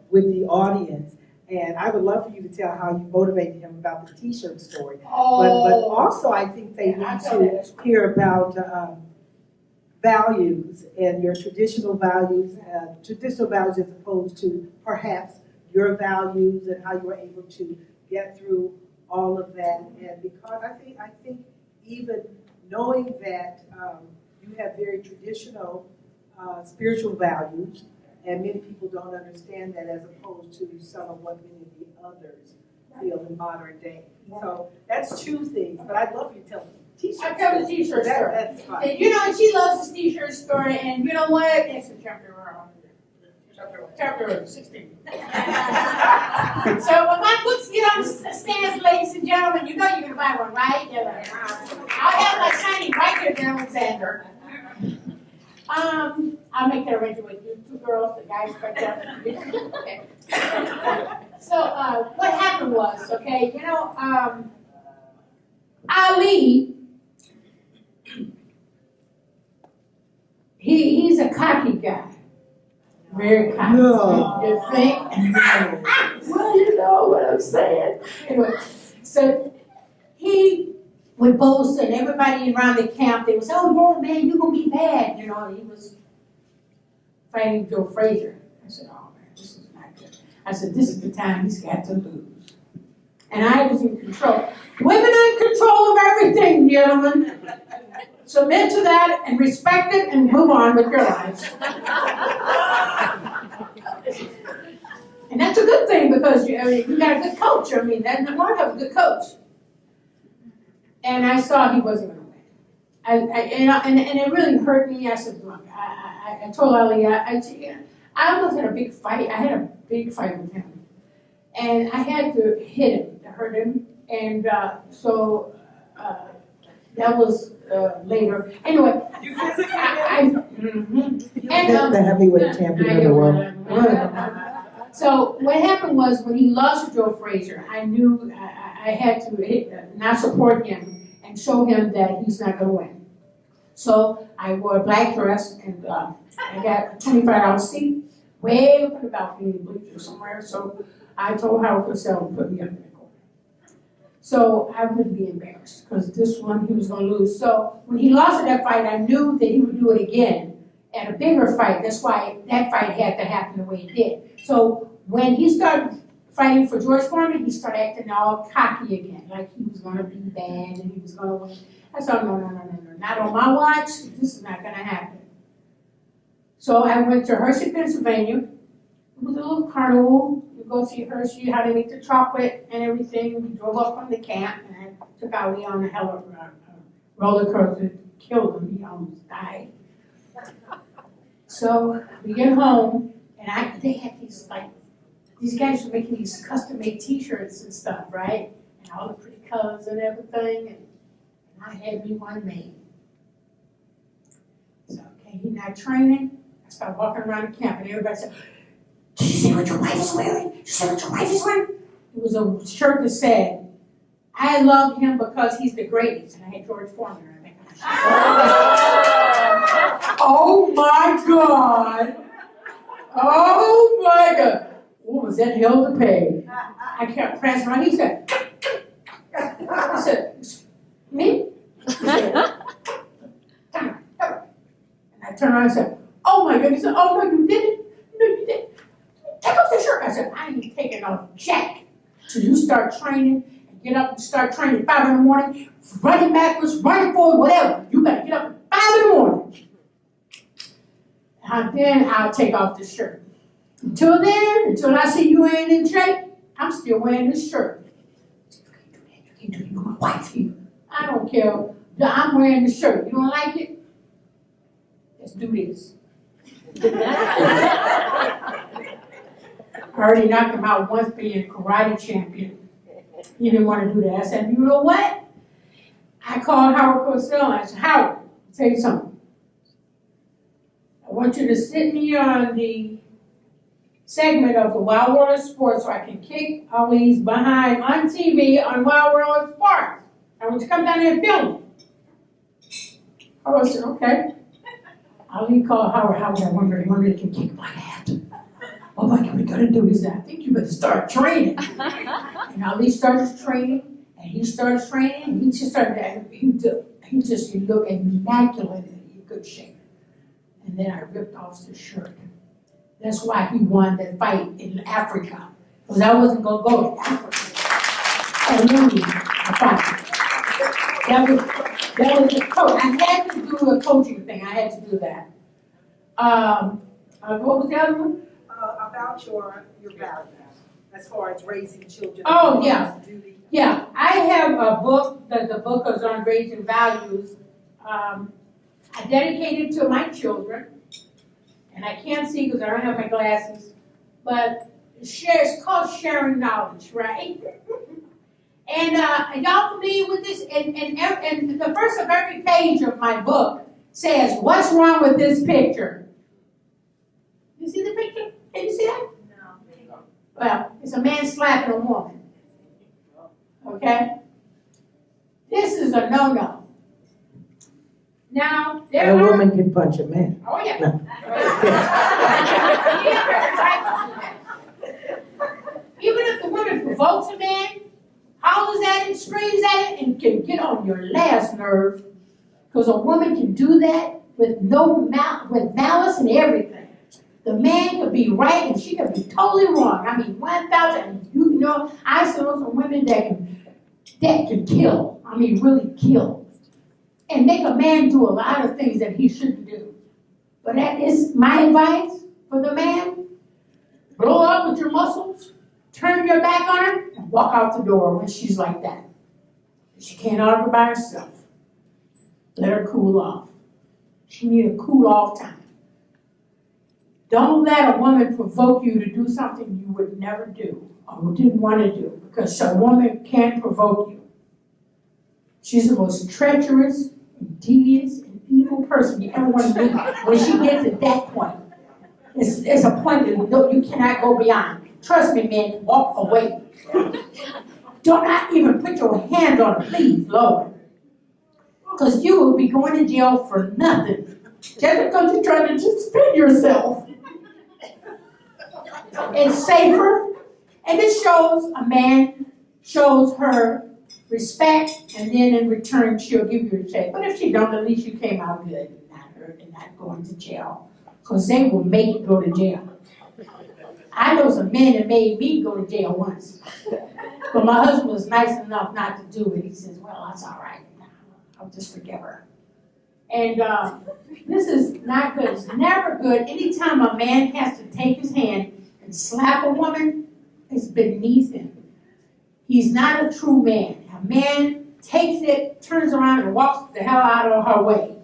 with the audience. And I would love for you to tell how you motivated him about the T-shirt story. Oh. But also I think they need to hear about values and your traditional values as opposed to perhaps your values and how you were able to get through all of that. And because I think even knowing that you have very traditional spiritual values, and many people don't understand that as opposed to some of what many of the others feel in modern day. So that's two things, but I'd love you to tell us. I tell the T-shirt story. That's fine. And, you know, and she loves this T-shirt story, and you know what? It's a chapter 16. So when my book's get on the stands, ladies and gentlemen, you know you're going to buy one, right? I'll have my signing right here, dear Alexander. I'll make that arrangement with you two girls, the guys right there. Okay. So what happened was, okay, you know, Ali, he's a cocky guy. Very cocky. No. You think? Well, you know what I'm saying. Anyway, so he would boast, and everybody around the camp, they would say, oh, yeah, man, you're going to be bad. You know, he was fighting Joe Frazier. I said, oh, man, this is not good. I said, this is the time he's got to lose. And I was in control. Women are in control of everything, gentlemen. Submit to that and respect it and move on with your lives. And that's a good thing because you got a good coach. I mean, that's the Lord have a good coach. And I saw he wasn't going to win. And it really hurt me. I said, look, I told Ali, I almost had a big fight. I had a big fight with him. And I had to hit him, to hurt him. And so that was later. Anyway, the heavyweight champion of the world. So what happened was when he lost to Joe Frazier, I knew I had to not support him and show him that he's not going to win. So I wore a black dress and I got a $25 seat way up in the balcony, bleachers somewhere, so I told Howard Cosell to put me up there. So I would be embarrassed, because this one he was gonna lose. So when he lost that fight, I knew that he would do it again at a bigger fight. That's why that fight had to happen the way it did. So when he started fighting for George Foreman, he started acting all cocky again, like he was gonna be bad and he was gonna win. I said, no, not on my watch, this is not gonna happen. So I went to Hershey, Pennsylvania. It was a little carnival. You go see Hershey, how they make the chocolate and everything. We drove up from the camp and I took Ali on a roller coaster, killed him, he almost died. So we get home and they had these guys were making these custom-made t-shirts and stuff, right? And all the pretty colors and everything, and I had me one made. So, okay, he's not training. I started walking around the camp and everybody said, did you see what your wife is wearing? Did you see what your wife is wearing? It was a shirt that said, I love him because he's the greatest. And I had George Foreman on it. Oh my God. Oh my God. What was that hell to pay? I kept pressing around. He said, me? He said, and I turned around and said, oh my God. He said, oh no, you didn't. No, you didn't. Take off the shirt. I said, I ain't taking off jack till you start training and get up and start training at 5 in the morning, running backwards, running forward, whatever. You better get up at 5 in the morning. And then I'll take off the shirt. Until then, until I see you ain't in shape, I'm still wearing this shirt. You can't do that. You're my wife here. I don't care. I'm wearing the shirt. You don't like it? Let's do this. I already knocked him out once being karate champion. He didn't want to do that. I said, you know what? I called Howard Cosell and I said, Howard, I'll tell you something. I want you to sit me on the segment of the Wild World of Sports so I can kick Ali's behind on TV on Wild World of Sports. I want you to come down there and film it. Howard said, okay. Ali called Howard. Howard, I wonder if he can kick my hat. Oh my God, we gotta do is that. I think you better start training. And Ali started training, and he started training, and he just started, he looked immaculate in good shape. And then I ripped off his shirt. That's why he won that fight in Africa. Because I wasn't gonna go to Africa and lose a fight. That was the coach. I had to do a coaching thing. I had to do that. What was the other one? About your values, as far as raising children. Oh, yeah. Yeah, I have a book, the book is on raising values. I dedicated to my children, and I can't see because I don't have my glasses, but it's called Sharing Knowledge, right? And y'all familiar with this? And the first of every page of my book says, what's wrong with this picture? You see the picture? Can you see that? No. Well, it's a man slapping a woman. Okay? This is a no-no. Now, there A are... woman can punch a man. Oh, yeah. No. Even if the woman provokes a man, hollers at him, screams at him, and can get on your last nerve, because a woman can do that with with malice and everything. The man could be right and she could be totally wrong. I mean, 1,000. You know, I know some women that can kill. I mean, really kill, and make a man do a lot of things that he shouldn't do. But that is my advice for the man: blow up with your muscles, turn your back on her, and walk out the door when she's like that. She can't argue by herself. Let her cool off. She needs a cool off time. Don't let a woman provoke you to do something you would never do or didn't want to do, because a woman can't provoke you. She's the most treacherous, devious, and evil person you ever want to meet. When she gets at that point, it's a point that you cannot go beyond. Trust me, man, walk away. Do not even put your hand on her, please, Lord. Because you will be going to jail for nothing. Just because you're trying to defend yourself. It's safer, and it shows a man shows her respect, and then in return she'll give you a check. But if she don't, at least you came out good and not hurt and not going to jail. Because they will make you go to jail. I know some men that made me go to jail once. But my husband was nice enough not to do it. He says, well, that's all right. I'll just forgive her. And this is not good. It's never good. Anytime a man has to take his hand and slap a woman, it's beneath him. He's not a true man. A man takes it, turns around, and walks the hell out of her way.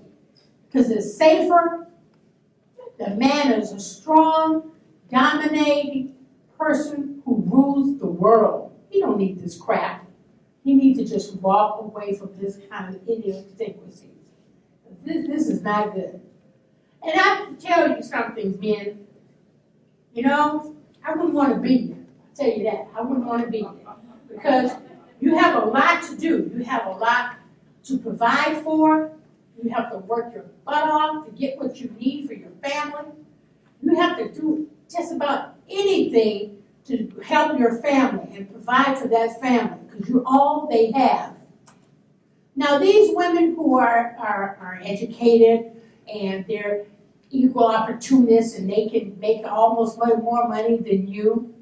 Because it's safer. The man is a strong, dominating person who rules the world. He don't need this crap. He needs to just walk away from this kind of idiosyncrasies. This is not good. And I can tell you something, men. You know, I wouldn't want to be here. I'll tell you that. I wouldn't want to be here. Because you have a lot to do. You have a lot to provide for. You have to work your butt off to get what you need for your family. You have to do just about anything to help your family and provide for that family because you're all they have. Now these women who are educated and they're equal opportunists and they can make almost more money than you,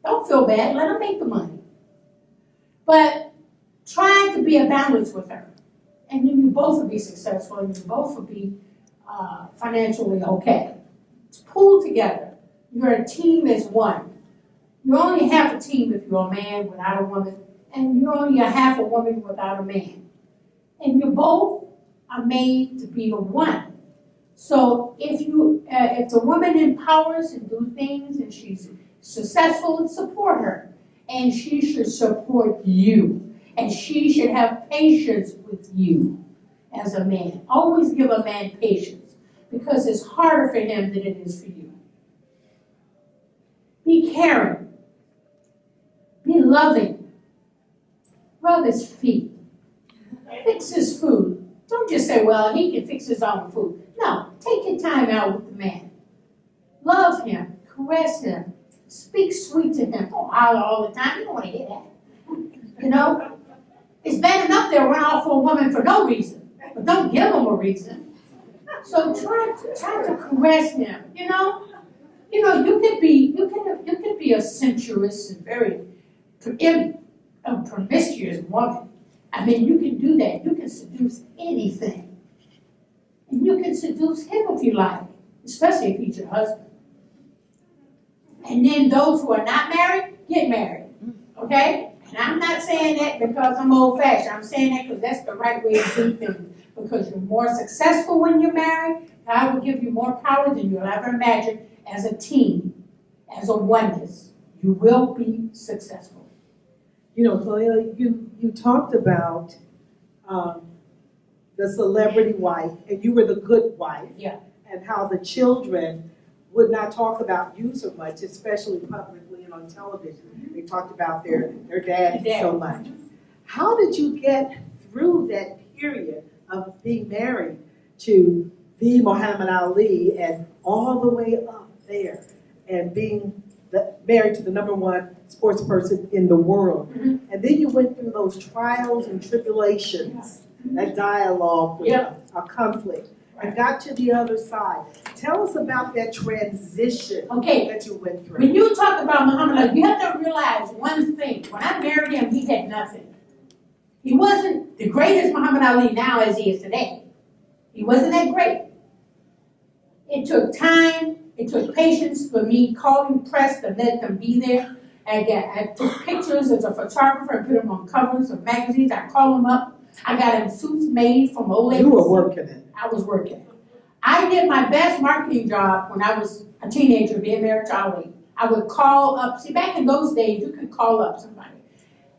don't feel bad, let them make the money. But try to be a balance with her. And then you both will be successful and you both will be financially okay. It's pulled together. You're a team as one. You only have a team if you're a man without a woman, and you're only a half a woman without a man. And you both are made to be a one. So if the woman empowers and do things and she's successful, support her. And she should support you. And she should have patience with you as a man. Always give a man patience because it's harder for him than it is for you. Be caring. Be loving. Rub his feet. Fix his food. Don't just say, well, he can fix his own food. No, take your time out with the man. Love him. Caress him. Speak sweet to him. Don't holler all the time. You don't want to hear that. You know? It's bad enough they'll run off for a woman for no reason. But don't give them a reason. So try to caress him. You know, you could be a sensuous and very promiscuous woman. I mean, you can do that. You can seduce anything. And you can seduce him if you like, especially if he's your husband. And then those who are not married, get married. Okay? And I'm not saying that because I'm old-fashioned. I'm saying that because that's the right way to do things. Because you're more successful when you're married. God will give you more power than you'll ever imagine as a team, as a oneness. You will be successful. You know, Khalilah, you talked about the celebrity wife, and you were the good wife. Yeah. And how the children would not talk about you so much, especially publicly and on television. They talked about their dad so much. How did you get through that period of being married to the Muhammad Ali and all the way up there and being married to the #1 sports person in the world? Mm-hmm. And then you went through those trials and tribulations, that dialogue with a conflict, and got to the other side. Tell us about that transition that you went through. When you talk about Muhammad Ali, you have to realize one thing. When I married him, he had nothing. He wasn't the greatest Muhammad Ali now as he is today. He wasn't that great. It took time, it took patience for me calling press to let them be there. I took pictures as a photographer and put them on covers of magazines. I called them up. I got him suits made from old ladies. You were working it. I was working. I did my best marketing job when I was a teenager being married to Ali. I would call up. See, back in those days, you could call up somebody.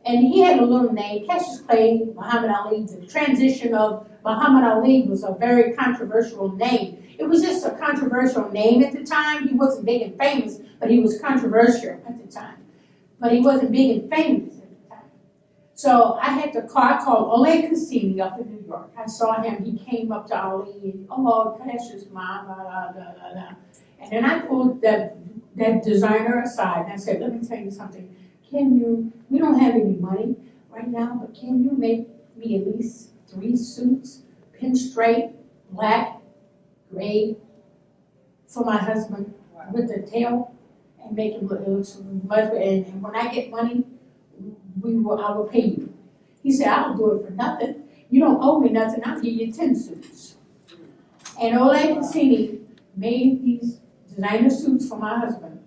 And he had a little name, Cassius Clay, Muhammad Ali. The transition of Muhammad Ali was a very controversial name. It was just a controversial name at the time. He wasn't big and famous, but he was controversial at the time. But he wasn't big and famous at the time. So I had to call. I called Ole Cassini up in New York. I saw him. He came up to Ali and, oh, Cassius, Mom, blah, blah, blah, blah. And then I pulled the that designer aside, and I said, let me tell you something. We don't have any money right now, but can you make me at least 3 suits, pinstripe, black, gray, for my husband with the tail, and make him look, it looks much, and when I get money, I will pay you. He said, I'll do it for nothing. You don't owe me nothing, I'll give you 10 suits. And Ole Cassini made these designer suits for my husband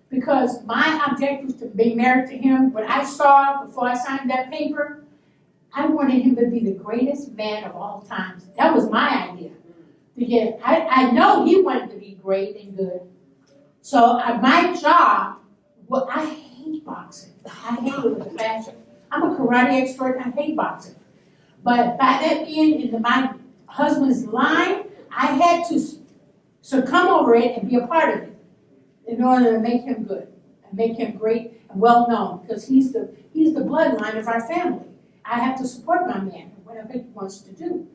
because my objective was to be married to him. What I saw before I signed that paper, I wanted him to be the greatest man of all times. That was my idea. I know he wanted to be great and good. So my job, I hate boxing. I hate it with a passion. I'm a karate expert, I hate boxing. But by that being in my husband's line, I had to succumb over it and be a part of it in order to make him good and make him great and well known because he's the bloodline of our family. I have to support my man, whatever he wants to do.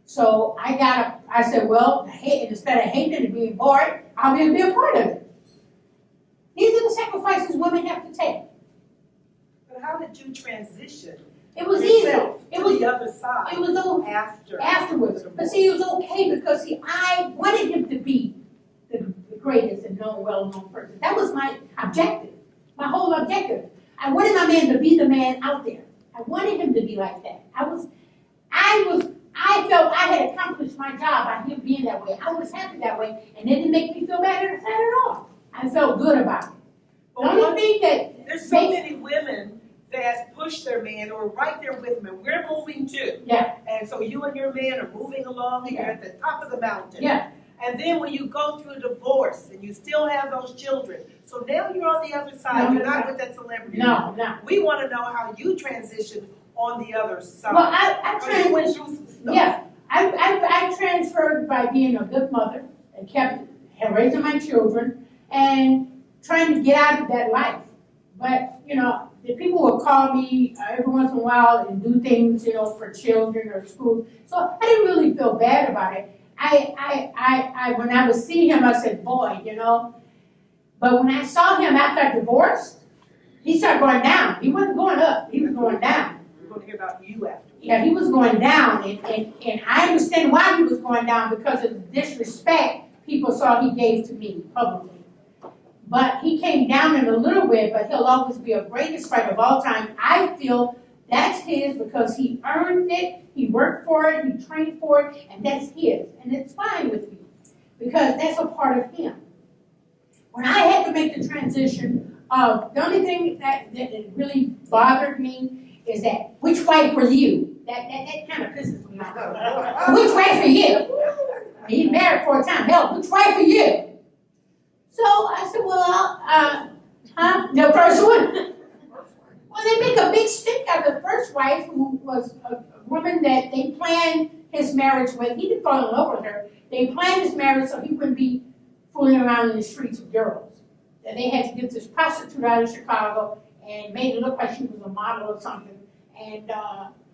So I said, well, instead of hating and being bored, I'll be a part of it. These are the sacrifices women have to take. But how did you transition? It was easy. It was the other side. It was afterwards. But see, it was okay because I wanted him to be the greatest and well-known person. That was my objective, my whole objective. I wanted my man to be the man out there. I wanted him to be like that. I felt I had accomplished my job by him being that way. I was happy that way, and it didn't make me feel bad at all. I felt good about it. The only thing that there's so many women that push their man or right there with them, and we're moving too. Yeah. And so you and your man are moving along, and you're at the top of the mountain. Yeah. And then when you go through a divorce and you still have those children, so now you're on the other side. You're not with that celebrity. No. We want to know how you transitioned on the other side. Well, I transferred by being a good mother and raising my children and trying to get out of that life. But, the people would call me every once in a while and do things, for children or school. So I didn't really feel bad about it. When I would see him, I said, boy, But when I saw him after I divorced, he started going down. He wasn't going up. He was going down. We're going to hear about you after. Yeah, he was going down. And I understand why he was going down because of the disrespect people saw he gave to me publicly. But he came down in a little bit, but he'll always be a greatest fighter of all time. I feel that's his because he earned it, he worked for it, he trained for it, and that's his. And it's fine with me because that's a part of him. When I had to make the transition, the only thing that really bothered me is that, which wife were you? That kind of pisses me off. Which wife are you? He's married 4 times. Hell, which wife are you? So I said, well, the first one. Well, they make a big stick out of the first wife, who was a woman that they planned his marriage with. He didn't fall in love with her. They planned his marriage so he wouldn't be fooling around in the streets with girls. And they had to get this prostitute out of Chicago and made it look like she was a model or something. And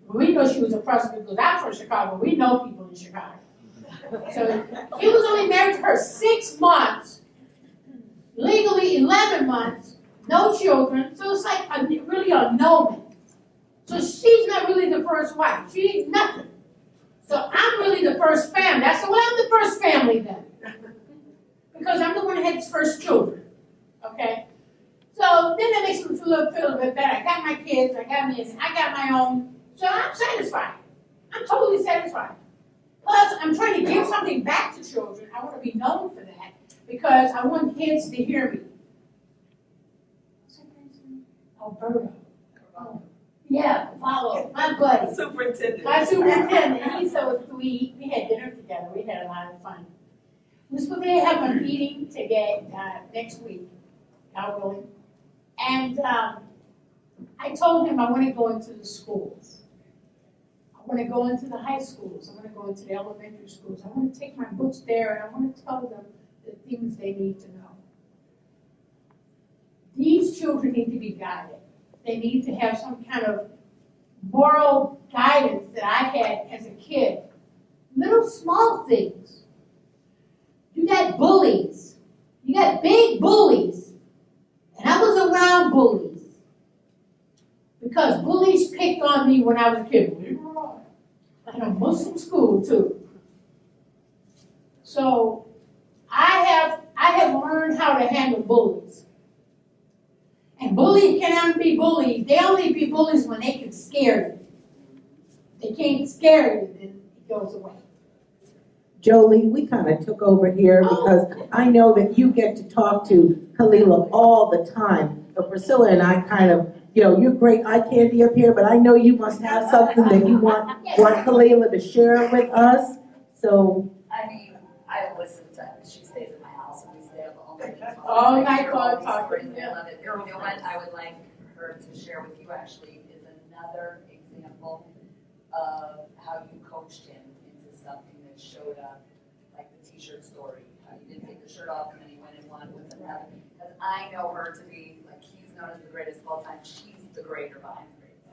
we know she was a prostitute because I'm from Chicago. We know people in Chicago. So he was only married to her 6 months. Legally 11 months, no children, so it's like really a no-man. So she's not really the first wife. She ain't nothing. So I'm really the first family. I said, well, I'm the first family then. Because I'm the one that had his first children. Okay? So then that makes me feel a bit better. I got my kids, I got my own. So I'm satisfied. I'm totally satisfied. Plus, I'm trying to give something back to children. I want to be known for that. Because I want kids to hear me. Alberto. Oh, yeah, Paulo, my buddy. Superintendent. My superintendent. He's so sweet. We had dinner together. We had a lot of fun. We're supposed to have a meeting today, next week, God willing. And I told him I want to go into the schools. I want to go into the high schools. I want to go into the elementary schools. I want to take my books there and I want to tell them the things they need to know. These children need to be guided. They need to have some kind of moral guidance that I had as a kid. Little small things. You got bullies. You got big bullies was around bullies. Because bullies picked on me when I was a kid. In a Muslim school too. So I have learned how to handle bullies. And bullies cannot be bullies. They only be bullies when they can scare you. They can't scare you, then it goes away. Jolie, we kind of took over here because I know that you get to talk to Khalilah all the time. But Priscilla and I kind of, you're great eye candy up here, but I know you must have something that you want Khalilah to share with us. So. I mean, I listen to, she stays at my house and we stay up all night. All night long talking. I love it. You know what I would like her to share with you actually is another example of how you coached him into something that showed up, like the t-shirt story, how you didn't take the shirt off and then he went and won with another. Because I know her to be, like, he's known as the greatest of all time, she's the greater behind the greatest.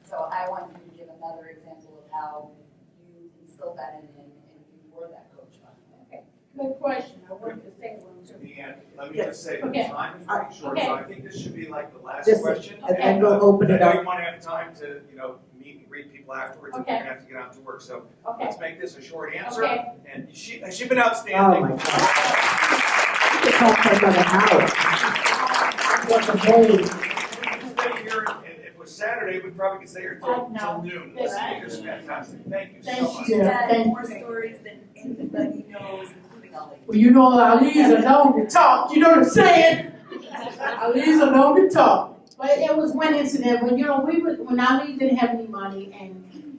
So I want you to give another example of how you instilled that in him and you were that coach behind him. Okay, good question. I wanted to say one too. DeAnne, let me just say, the Okay. time is pretty short, so I think this should be like the last This is- question. and we'll open it I know up. you want to have time to, meet and greet people afterwards, and Okay. we're gonna have to get out to work, so Okay. let's make this a short answer. Okay. And she's been Oh outstanding. my God. You could talk for another hour. What a day. Stay here, and if it was Saturday, we probably could stay here till noon. This is fantastic. Thank you so much. Thank She's you. got Thank more you. stories than anybody knows, including Ali. Well, Ali's a known to talk, you know what I'm saying? Ali's a known to talk. But it was one incident when, when Ali didn't have any money and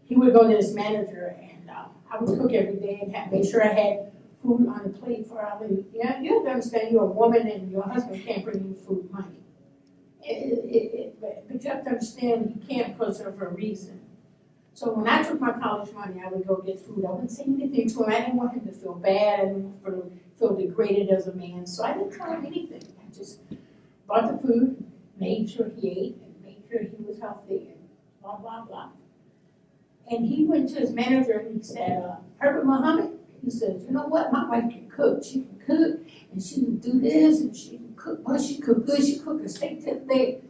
he would go to his manager and I would cook every day and make sure I had food on the plate for Ali. Yeah, you have to understand you're a woman and your husband can't bring you food money. But you have to understand he can't because of a reason. So when I took my college money, I would go get food. I wouldn't say anything to him. I didn't want him to feel bad. I didn't want him to feel degraded as a man. So I didn't tell him anything. I just bought the food, made sure he ate, and made sure he was healthy, and blah, blah, blah. And he went to his manager and he said, Herbert Muhammad, he says, you know what, my wife can cook. She can cook, and she can do this, and she can cook. Well, she cooked good. She cooked a steak today.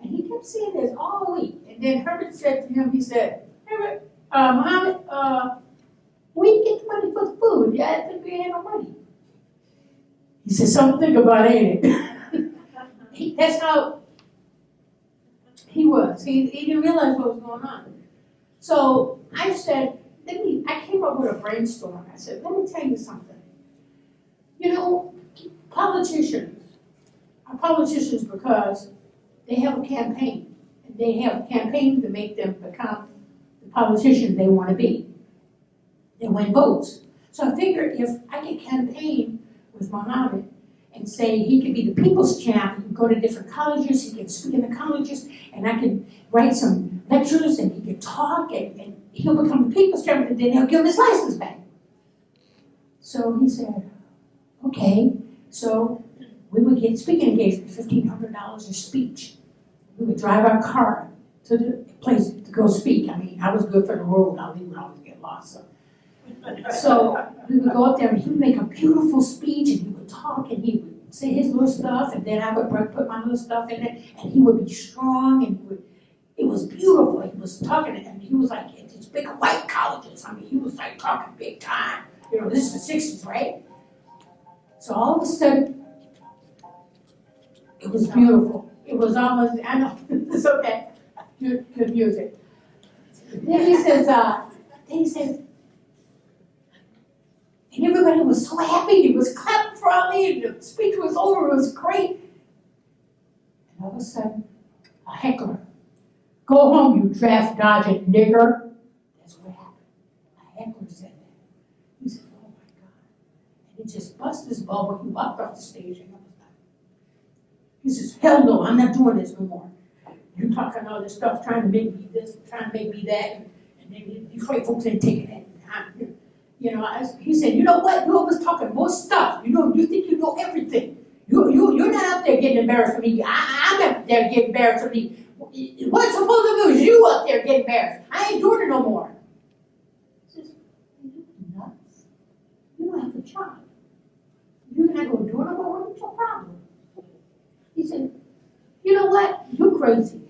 And he kept saying this all week. And then Herbert said to him, he said, Herbert, Muhammad, where you get the money for the food? Yeah, I think we ain't no money. He said, something to think about, ain't it? That's how he was. He didn't realize what was going on. So I said, I came up with a brainstorm. I said, let me tell you something. Politicians are politicians because they have a campaign. And they have a campaign to make them become the politician they want to be. They win votes. So I figured if I could campaign with Muhammad and say he could be the people's champ, he can go to different colleges, he can speak in the colleges, and I can write some lectures, and he can talk, and he'll become the people's champ, and then he'll give him his license back. So he said, okay. So we would get speaking engagement, $1,500 a speech. We would drive our car to the place to go speak. I mean, I was good for the road. I would always get lost. So we would go up there, and he would make a beautiful speech, and he would talk, and he would say his little stuff, and then I would put my little stuff in it, and he would be strong, and it was beautiful. He was talking, and he was like at these big white colleges. I mean, he was like talking big time. This is the 60s, right? So all of a sudden, it was beautiful. It was almost, I know, it's okay. Good music. Then he says, and everybody was so happy. He was clapping for Ali, and the speech was over. It was great. And all of a sudden, a heckler. Go home, you draft dodging nigger. That's what happened. A heckler said that. He said, oh my God. And he just busted his bubble. He walked off the stage, and I was like, he says, hell no, I'm not doing this no more. You're talking all this stuff, trying to make me this, trying to make me that, and then these white folks ain't taking it. He said, you know what? You're always talking more stuff. You think you know everything. You're not up there getting embarrassed for me. I'm up there getting embarrassed for me. What's supposed to do is you up there getting embarrassed. I ain't doing it no more. He says, are you nuts? You don't have a job. you're not gonna do it, I'm gonna, what's your problem? He said, you know what, you're crazy.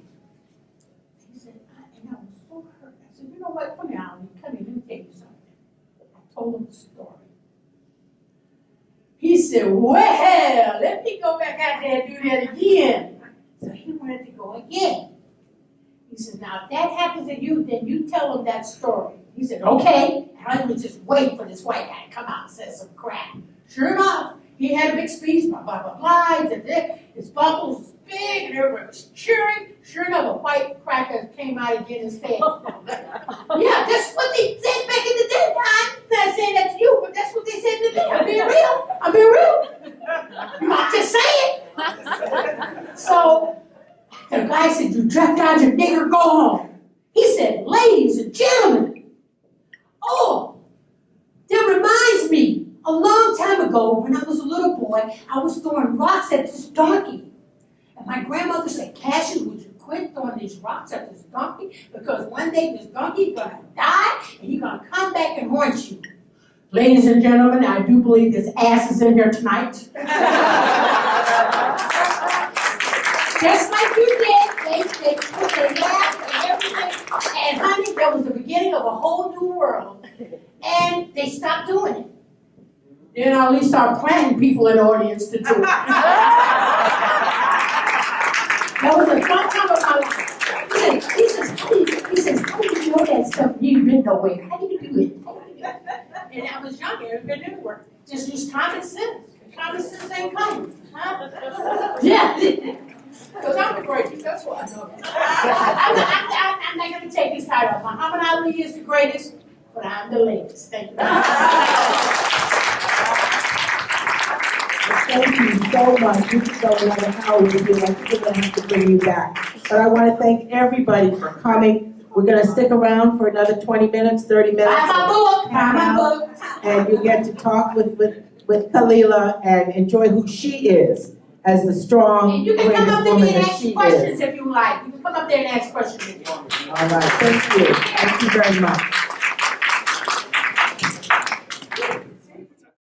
He said, and I was so hurt. I said, you know what, come here, Ali, come here, let me tell you something. I told him the story. He said, well, let me go back out there and do that again. So he wanted to go again. He said, now if that happens to you, then you tell him that story. He said, okay. And I was just waiting for this white guy to come out and say some crap. Sure enough, he had a big speech, blah, blah, blah, blah. His buckles was big and everybody was cheering. Sure enough, a white cracker came out again and said, yeah, that's what they said back in the day, Don. I'm not saying that to you, but that's what they said today. I'm being real. I'm being real. I'm not just saying. So the guy said, you drop down your nigger, go home. He said, ladies and gentlemen, oh, that reminds me, a long time ago, when I was a little boy, I was throwing rocks at this donkey. And my grandmother said, Cassius, would you quit throwing these rocks at this donkey? Because one day this donkey is going to die, and he's going to come back and haunt you. Ladies and gentlemen, I do believe this ass is in here tonight. Just like you did, they laughed and everything. And honey, that was the beginning of a whole new world. And they stopped doing it. Then Ali started planting people in the audience to do it. That was a fun time of my life. He says, how do you know that stuff? You've been nowhere. How do you do it? And I was young, it was anywhere. Just use common sense. Common sense ain't common. Huh? Yeah. Because I'm the greatest, that's what I know. I'm not going to take this title. Muhammad Ali is the greatest, but I'm the latest. Thank you. Thank you so much. You can go another hour with you. I'm still going to have to bring you back. But I want to thank everybody for coming. We're going to stick around for another 20 minutes, 30 minutes. Buy my book. And you get to talk with Khalilah and enjoy who she is as the strong, And you can come up greatest there woman and that ask she questions is. if you like. You can come up there and ask questions if you want. All right, thank you. Thank you very much.